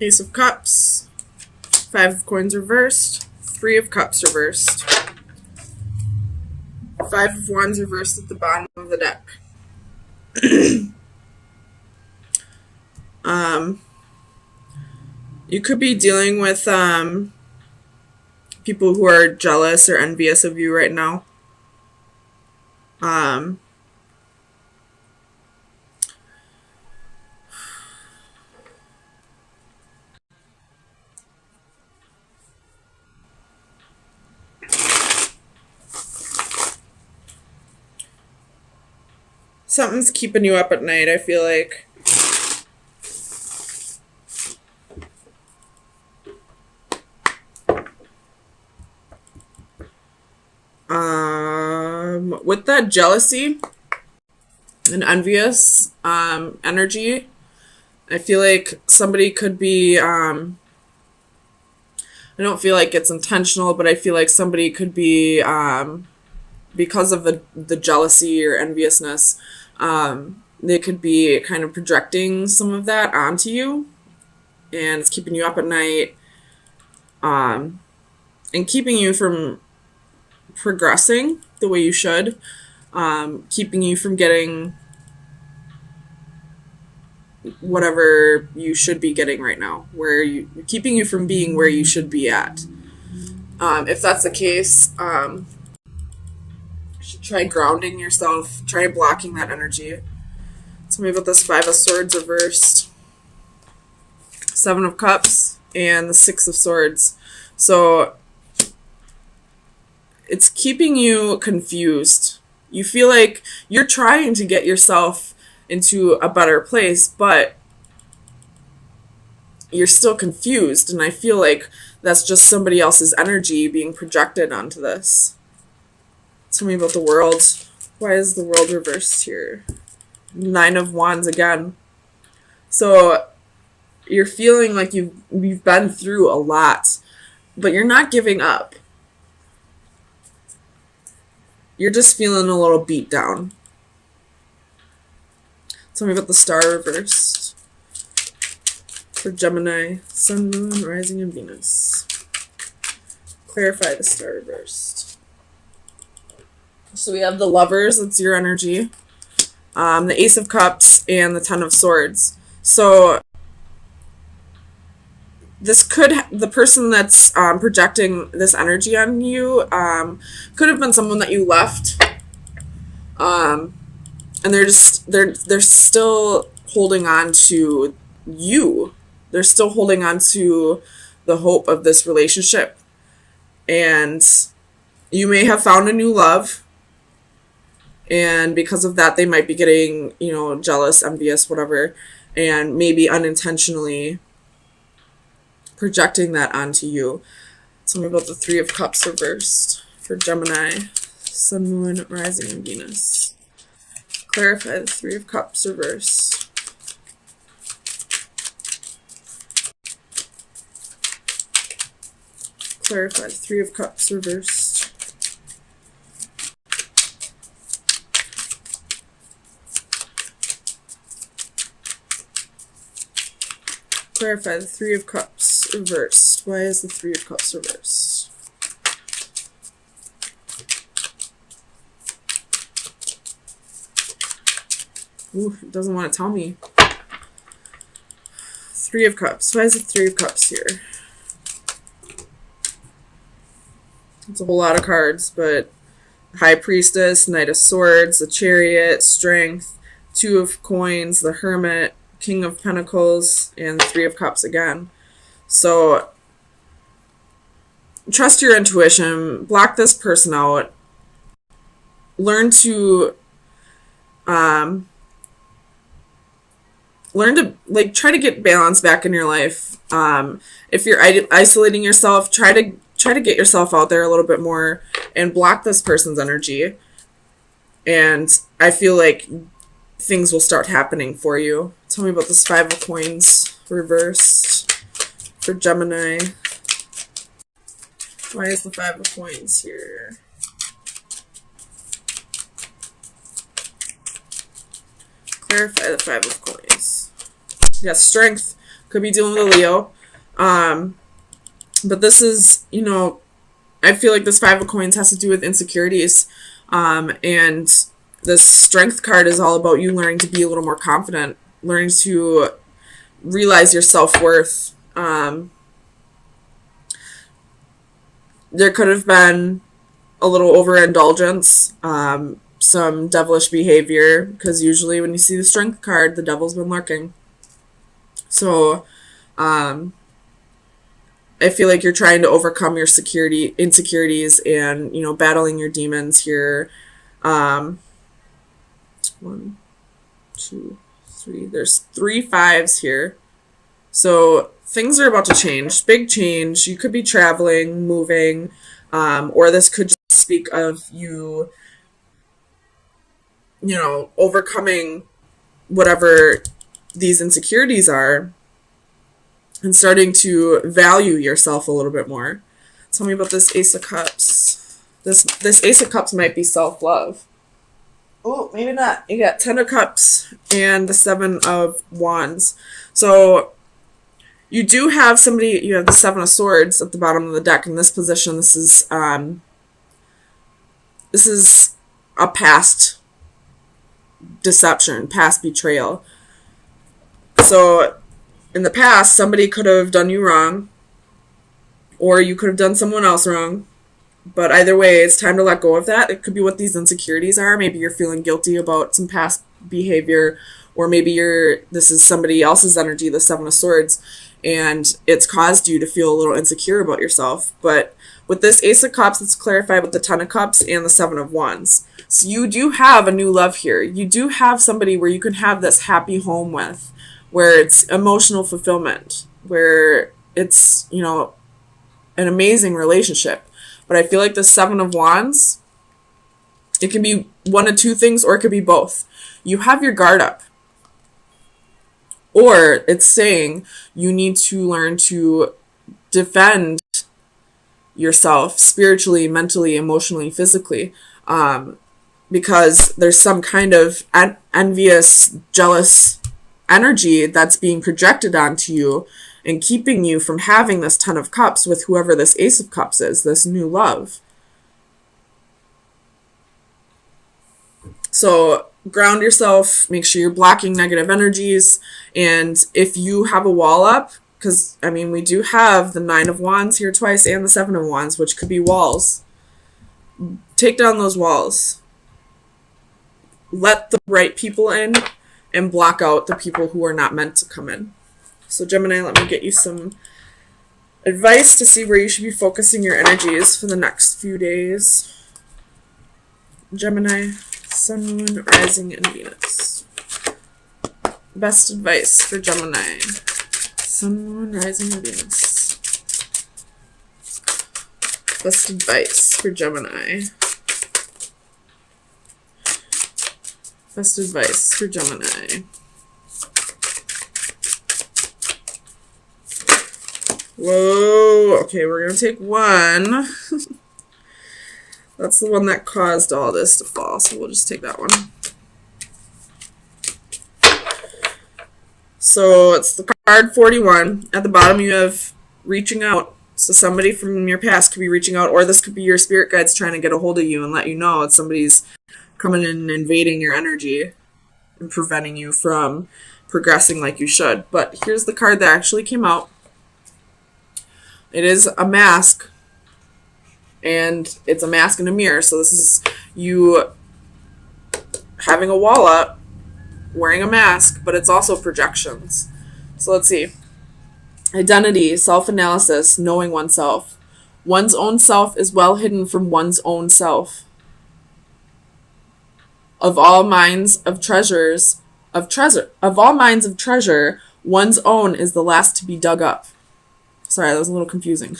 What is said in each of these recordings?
Ace of Cups, Five of Coins reversed, Three of Cups reversed, Five of Wands reversed at the bottom of the deck. You could be dealing with people who are jealous or envious of you right now. Something's keeping you up at night, I feel like. With that jealousy and envious energy, I feel like somebody could be, I don't feel like it's intentional, but I feel like somebody could be, because of the jealousy or enviousness, they could be kind of projecting some of that onto you, and it's keeping you up at night, and keeping you from progressing the way you should, keeping you from getting whatever you should be getting right now, keeping you from being where you should be at. If that's the case, you should try grounding yourself, try blocking that energy. Tell me about this Five of Swords reversed, Seven of Cups, and the Six of Swords. So it's keeping you confused. You feel like you're trying to get yourself into a better place, but you're still confused, and I feel like that's just somebody else's energy being projected onto this. Tell me about the World. Why is the World reversed here? Nine of Wands again. So you're feeling like you've been through a lot, but you're not giving up. You're just feeling a little beat down. Tell me about the Star reversed. For Gemini, Sun, Moon, Rising, and Venus. Clarify the Star reversed. So we have the Lovers, that's your energy. The Ace of Cups, and the Ten of Swords. So this the person that's projecting this energy on you could have been someone that you left, and they're still holding on to you. They're still holding on to the hope of this relationship, and you may have found a new love, and because of that, they might be getting, jealous, envious, whatever, and maybe unintentionally projecting that onto you. Tell me about the Three of Cups reversed for Gemini, Sun, Moon, Rising, and Venus. Clarify the Three of Cups reversed. Clarify the Three of Cups reversed. Clarify the Three of Cups reversed. Why is the Three of Cups reversed? Ooh, it doesn't want to tell me. Three of Cups. Why is the Three of Cups here? It's a whole lot of cards, but High Priestess, Knight of Swords, the Chariot, Strength, Two of Coins, the Hermit, King of Pentacles, and Three of Cups again. So trust your intuition, block this person out, learn to try to get balance back in your life. If you're isolating yourself, try to get yourself out there a little bit more and block this person's energy. And I feel like things will start happening for you. Tell me about this Five of Coins reversed for Gemini. Why is the Five of Coins here? Clarify the Five of Coins. Yes, Strength, Could be dealing with a Leo. But this is, I feel like this Five of Coins has to do with insecurities. And this Strength card is all about you learning to be a little more confident, learning to realize your self-worth. There could have been a little overindulgence, some devilish behavior, because usually when you see the Strength card, the devil's been lurking. So, I feel like you're trying to overcome your insecurities and, battling your demons here. 1, 2, 3. There's 3 5s here. So things are about to change. Big change. You could be traveling, moving, or this could just speak of you, overcoming whatever these insecurities are and starting to value yourself a little bit more. Tell me about this Ace of Cups. This Ace of Cups might be self-love. Oh, maybe not. You got 10 of Cups and the 7 of Wands. So you do have somebody, you have the 7 of Swords at the bottom of the deck in this position. This is a past deception, past betrayal. So in the past, somebody could have done you wrong, or you could have done someone else wrong. But either way, it's time to let go of that. It could be what these insecurities are. Maybe you're feeling guilty about some past behavior, or maybe this is somebody else's energy, the 7 of Swords, and it's caused you to feel a little insecure about yourself. But with this Ace of Cups, it's clarified with the 10 of Cups and the 7 of Wands. So you do have a new love here. You do have somebody where you can have this happy home with, where it's emotional fulfillment, where it's, an amazing relationship. But I feel like the 7 of Wands, it can be one of two things, or it could be both. You have your guard up, or it's saying you need to learn to defend yourself spiritually, mentally, emotionally, physically, because there's some kind of envious, jealous energy that's being projected onto you and keeping you from having this 10 of Cups with whoever this Ace of Cups is, this new love. So ground yourself, make sure you're blocking negative energies, and if you have a wall up, because, we do have the 9 of Wands here twice and the 7 of Wands, which could be walls. Take down those walls. Let the right people in and block out the people who are not meant to come in. So Gemini, let me get you some advice to see where you should be focusing your energies for the next few days. Gemini, Sun, Moon, Rising, and Venus. Best advice for Gemini. Sun, Moon, Rising, and Venus. Best advice for Gemini. Best advice for Gemini. Whoa. Okay, we're going to take one. That's the one that caused all this to fall, so we'll just take that one. So it's the card 41. At the bottom you have reaching out. So somebody from your past could be reaching out, or this could be your spirit guides trying to get a hold of you and let you know that somebody's coming in and invading your energy and preventing you from progressing like you should. But here's the card that actually came out. It is a mask, and it's a mask and a mirror. So this is you having a wall up, wearing a mask, but it's also projections. So let's see. Identity, self-analysis, knowing oneself. One's own self is well hidden from one's own self. Of all minds of treasure, one's own is the last to be dug up. Sorry, that was a little confusing.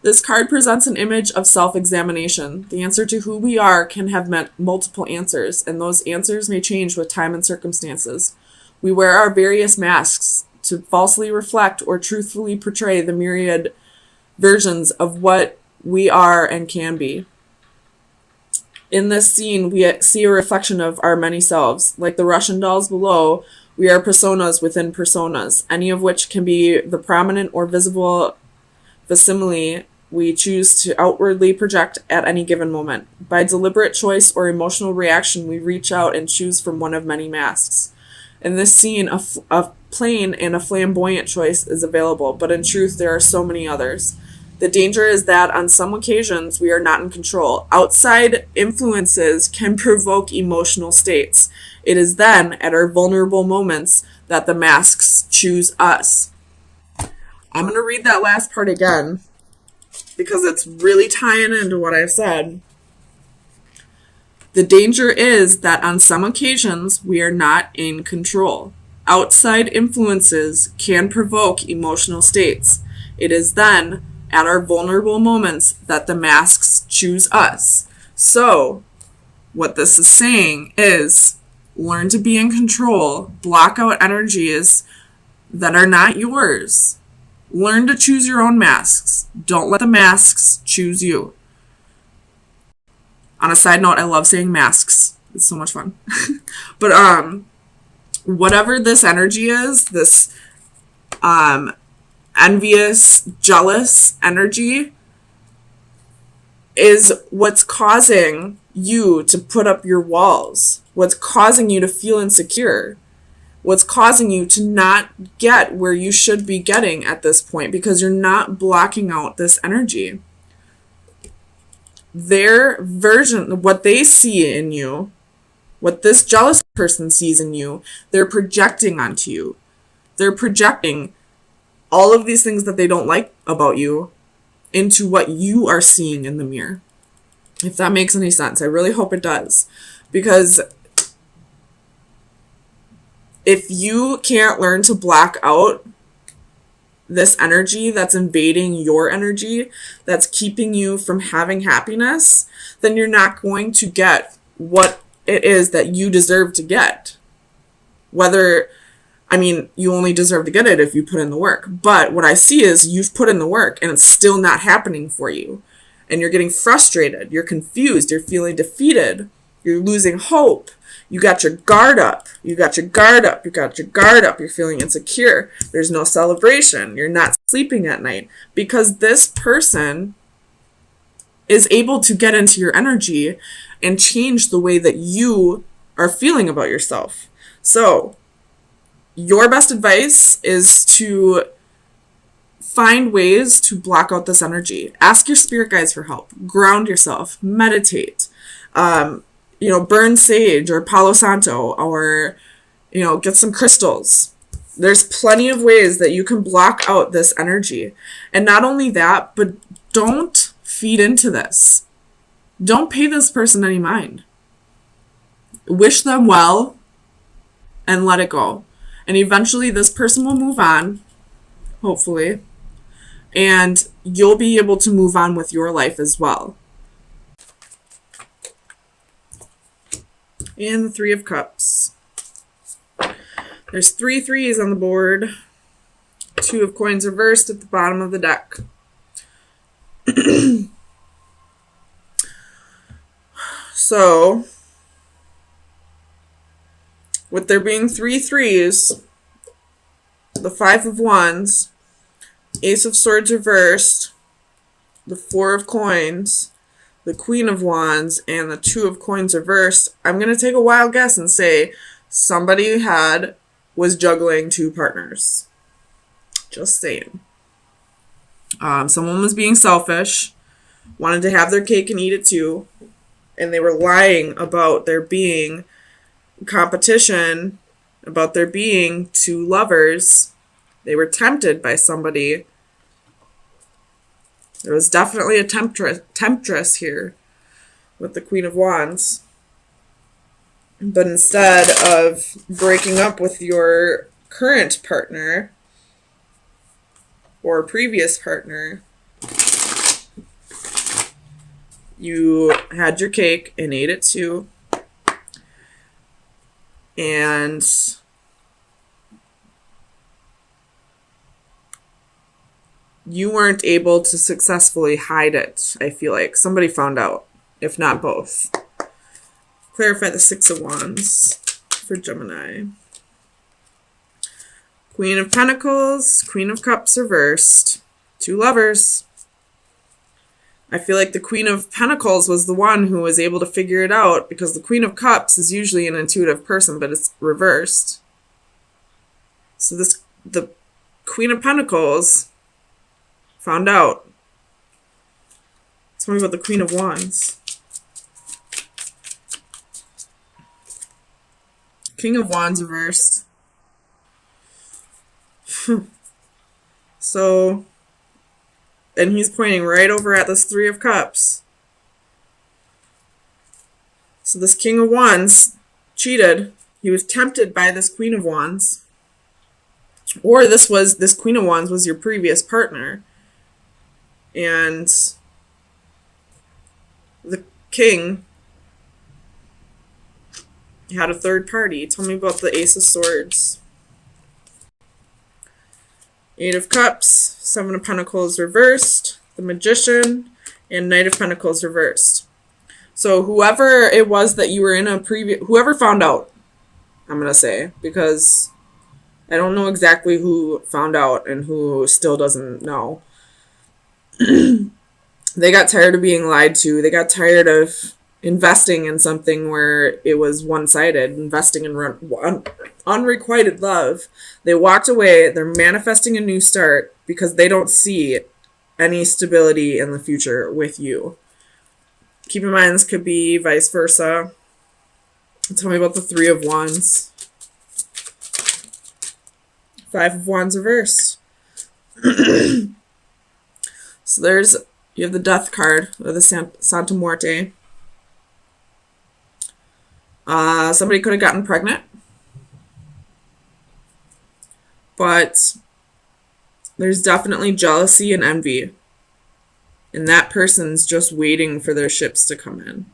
This card presents an image of self-examination. The answer to who we are can have multiple answers, and those answers may change with time and circumstances. We wear our various masks to falsely reflect or truthfully portray the myriad versions of what we are and can be. In this scene, we see a reflection of our many selves. Like the Russian dolls below, We are personas within personas, any of which can be the prominent or visible facsimile we choose to outwardly project at any given moment. By deliberate choice or emotional reaction, we reach out and choose from one of many masks. In this scene, a plain and a flamboyant choice is available, but in truth, there are so many others. The danger is that on some occasions, we are not in control. Outside influences can provoke emotional states. It is then, at our vulnerable moments, that the masks choose us. I'm going to read that last part again, because it's really tying into what I've said. The danger is that on some occasions we are not in control. Outside influences can provoke emotional states. It is then, at our vulnerable moments, that the masks choose us. So, what this is saying is, learn to be in control, block out energies that are not yours. Learn to choose your own masks. Don't let the masks choose you. On a side note, I love saying masks. It's so much fun. But whatever this energy is, this envious, jealous energy, is what's causing you to put up your walls. What's causing you to feel insecure. What's causing you to not get where you should be getting at this point, because you're not blocking out this energy. Their version, what they see in you, what this jealous person sees in you, they're projecting onto you. They're projecting all of these things that they don't like about you into what you are seeing in the mirror. If that makes any sense. I really hope it does. Because if you can't learn to block out this energy that's invading your energy, that's keeping you from having happiness, then you're not going to get what it is that you deserve to get. You only deserve to get it if you put in the work. But what I see is you've put in the work and it's still not happening for you. And you're getting frustrated. You're confused. You're feeling defeated. You're losing hope. You got your guard up. You got your guard up. You got your guard up. You're feeling insecure. There's no celebration. You're not sleeping at night because this person is able to get into your energy and change the way that you are feeling about yourself. So, your best advice is to find ways to block out this energy. Ask your spirit guides for help. Ground yourself. Meditate. Burn sage or Palo Santo, or, get some crystals. There's plenty of ways that you can block out this energy. And not only that, but don't feed into this. Don't pay this person any mind. Wish them well and let it go. And eventually this person will move on, hopefully. And you'll be able to move on with your life as well. And the Three of Cups. There's 3 threes on the board. 2 of Coins reversed at the bottom of the deck. So, with there being 3 threes, the 5 of Wands, Ace of Swords reversed, the 4 of Coins, the Queen of Wands, and the 2 of Coins reversed, I'm going to take a wild guess and say somebody was juggling 2 partners. Just saying. Someone was being selfish, wanted to have their cake and eat it too, and they were lying about there being competition, about there being 2 lovers. They were tempted by somebody. There was definitely a temptress here with the Queen of Wands. But instead of breaking up with your current partner or previous partner, you had your cake and ate it too. And you weren't able to successfully hide it, I feel like. Somebody found out, if not both. Clarify the 6 of Wands for Gemini. Queen of Pentacles, Queen of Cups reversed. Two lovers. I feel like the Queen of Pentacles was the one who was able to figure it out, because the Queen of Cups is usually an intuitive person, but it's reversed. So the Queen of Pentacles found out. Tell me about the Queen of Wands. King of Wands reversed. So, and he's pointing right over at this Three of Cups. So this King of Wands cheated. He was tempted by this Queen of Wands. Or this Queen of Wands was your previous partner. And the King had a third party. Tell me about the Ace of Swords. Eight of Cups, Seven of Pentacles reversed, the Magician, and Knight of Pentacles reversed. So whoever it was that you were in a previous, whoever found out, I'm going to say, because I don't know exactly who found out and who still doesn't know. They got tired of being lied to. They got tired of investing in something where it was one-sided, investing in unrequited love. They walked away. They're manifesting a new start because they don't see any stability in the future with you. Keep in mind, this could be vice versa. Tell me about the Three of Wands. Five of Wands reversed. So you have the Death card, or the Santa Muerte. Somebody could have gotten pregnant. But there's definitely jealousy and envy. And that person's just waiting for their ships to come in.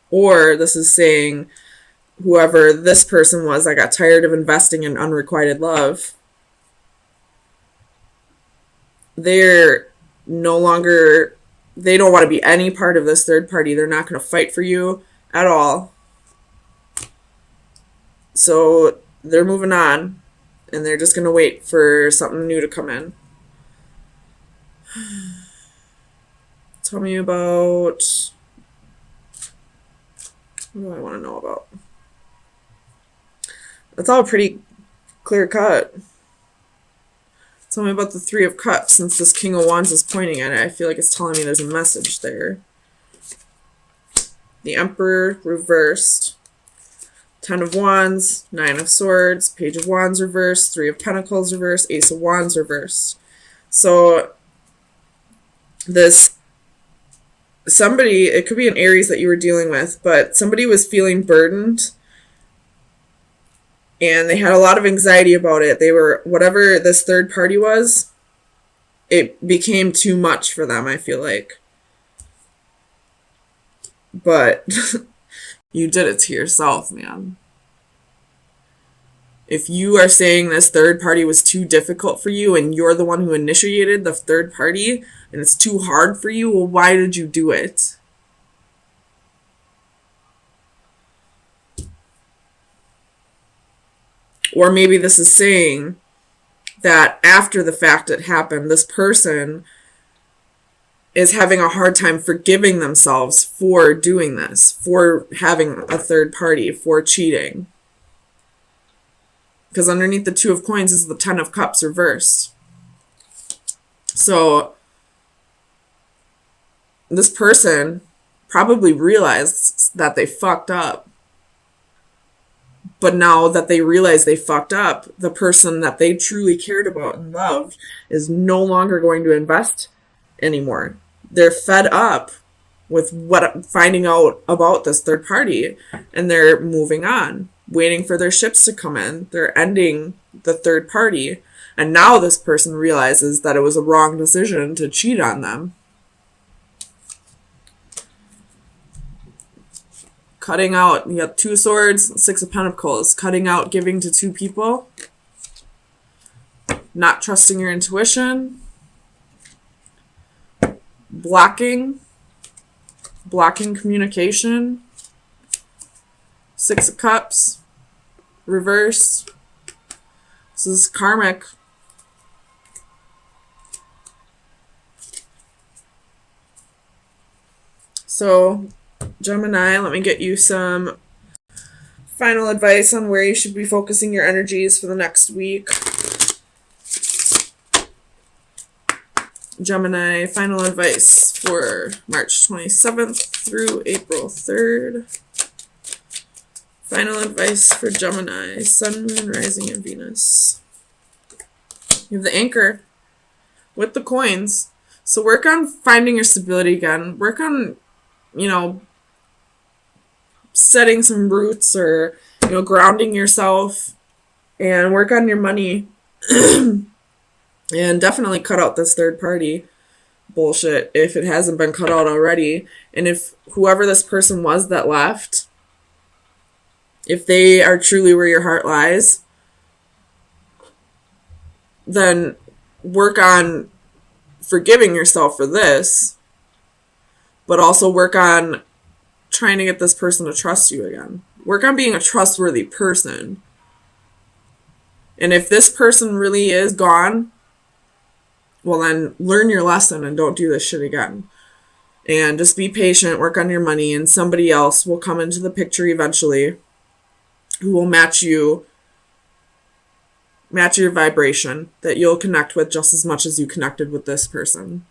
Or this is saying, whoever this person was that got tired of investing in unrequited love, they're no longer, they don't want to be any part of this third party. They're not going to fight for you at all. So they're moving on, and they're just going to wait for something new to come in. Tell me about, what do I want to know about? It's all pretty clear cut. Tell me about the Three of Cups, since this King of Wands is pointing at it. I feel like it's telling me there's a message there. The Emperor reversed. Ten of Wands, Nine of Swords, Page of Wands reversed, Three of Pentacles reversed, Ace of Wands reversed. So somebody, it could be an Aries that you were dealing with, but somebody was feeling burdened and they had a lot of anxiety about it. They were, whatever this third party was, it became too much for them, I feel like. But you did it to yourself, man. If you are saying this third party was too difficult for you and you're the one who initiated the third party and it's too hard for you, well, why did you do it? Or maybe this is saying that after the fact it happened, this person is having a hard time forgiving themselves for doing this, for having a third party, for cheating. Because underneath the Two of Coins is the Ten of Cups reversed. So this person probably realized that they fucked up. But now that they realize they fucked up, the person that they truly cared about and loved is no longer going to invest anymore. They're fed up with finding out about this third party, and they're moving on, waiting for their ships to come in. They're ending the third party, and now this person realizes that it was a wrong decision to cheat on them. Cutting out, you got Two of Swords, Six of Pentacles. Cutting out giving to two people. Not trusting your intuition. Blocking communication. Six of Cups. Reverse. This is karmic. So, Gemini, let me get you some final advice on where you should be focusing your energies for the next week. Gemini, final advice for March 27th through April 3rd. Final advice for Gemini, Sun, Moon, Rising, and Venus. You have the Anchor with the coins. So work on finding your stability again. Work on, setting some roots or, grounding yourself, and work on your money. And definitely cut out this third party bullshit if it hasn't been cut out already. And if whoever this person was that left, if they are truly where your heart lies, then work on forgiving yourself for this, but also work on trying to get this person to trust you again. Work on being a trustworthy person. And if this person really is gone, well then learn your lesson and don't do this shit again. And just be patient, work on your money, and somebody else will come into the picture eventually who will match your vibration, that you'll connect with just as much as you connected with this person.